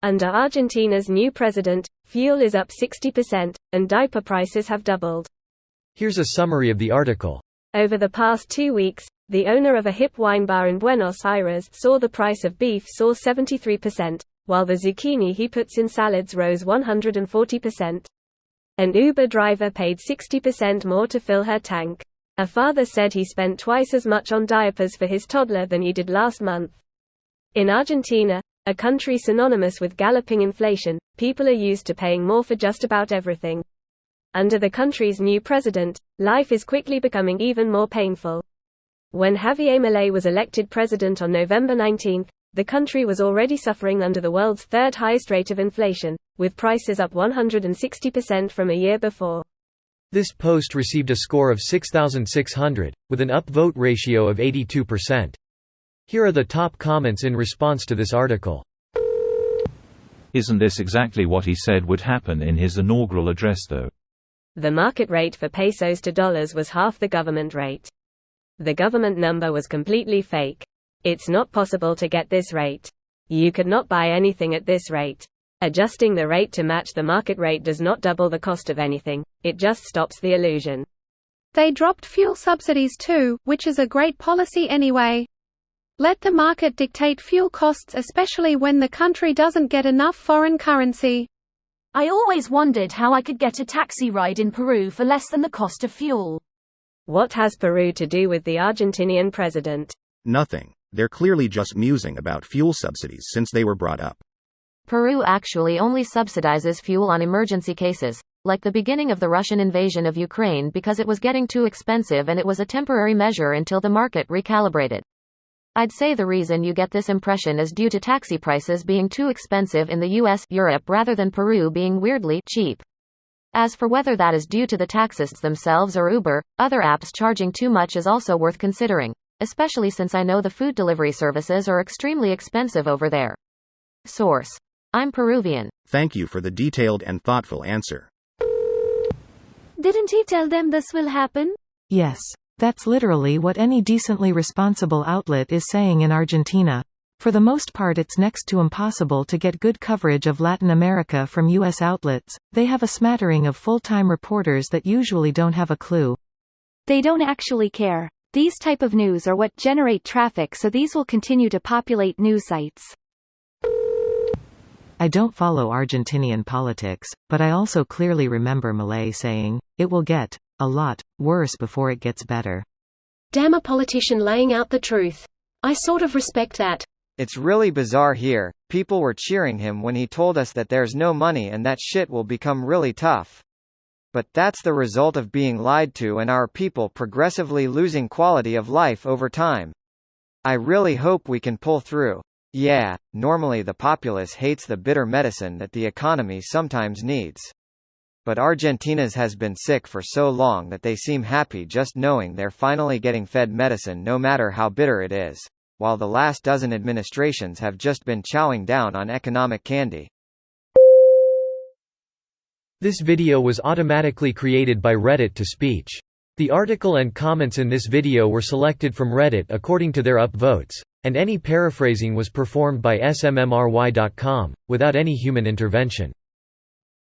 Under Argentina's new president, fuel is up 60%, and diaper prices have doubled. Here's a summary of the article. Over the past 2 weeks, the owner of a hip wine bar in Buenos Aires saw the price of beef soar 73%, while the zucchini he puts in salads rose 140%. An Uber driver paid 60% more to fill her tank. A father said he spent twice as much on diapers for his toddler than he did last month. In Argentina, a country synonymous with galloping inflation, people are used to paying more for just about everything. Under the country's new president, life is quickly becoming even more painful. When Javier Milei was elected president on November 19, the country was already suffering under the world's third highest rate of inflation, with prices up 160% from a year before. This post received a score of 6,600, with an upvote ratio of 82%. Here are the top comments in response to this article. Isn't this exactly what he said would happen in his inaugural address though? The market rate for pesos to dollars was half the government rate. The government number was completely fake. It's not possible to get this rate. You could not buy anything at this rate. Adjusting the rate to match the market rate does not double the cost of anything, it just stops the illusion. They dropped fuel subsidies too, which is a great policy anyway. Let the market dictate fuel costs, especially when the country doesn't get enough foreign currency. I always wondered how I could get a taxi ride in Peru for less than the cost of fuel. What has Peru to do with the Argentinian president? Nothing. They're clearly just musing about fuel subsidies since they were brought up. Peru actually only subsidizes fuel on emergency cases, like the beginning of the Russian invasion of Ukraine, because it was getting too expensive and it was a temporary measure until the market recalibrated. I'd say the reason you get this impression is due to taxi prices being too expensive in the US, Europe rather than Peru being weirdly cheap. As for whether that is due to the taxists themselves or Uber, other apps charging too much is also worth considering, especially since I know the food delivery services are extremely expensive over there. Source: I'm Peruvian. Thank you for the detailed and thoughtful answer. Didn't he tell them this will happen? Yes. That's literally what any decently responsible outlet is saying in Argentina. For the most part it's next to impossible to get good coverage of Latin America from U.S. outlets. They have a smattering of full-time reporters that usually don't have a clue. They don't actually care. These type of news are what generate traffic, so these will continue to populate news sites. I don't follow Argentinian politics, but I also clearly remember Milei saying, "It will get a lot worse before it gets better." Damn, a politician laying out the truth. I sort of respect that. It's really bizarre here. People were cheering him when he told us that there's no money and that shit will become really tough. But that's the result of being lied to and our people progressively losing quality of life over time. I really hope we can pull through. Yeah, normally the populace hates the bitter medicine that the economy sometimes needs. But Argentina's has been sick for so long that they seem happy just knowing they're finally getting fed medicine no matter how bitter it is, while the last dozen administrations have just been chowing down on economic candy. This video was automatically created by Reddit to speech. The article and comments in this video were selected from Reddit according to their upvotes, and any paraphrasing was performed by smmry.com, without any human intervention.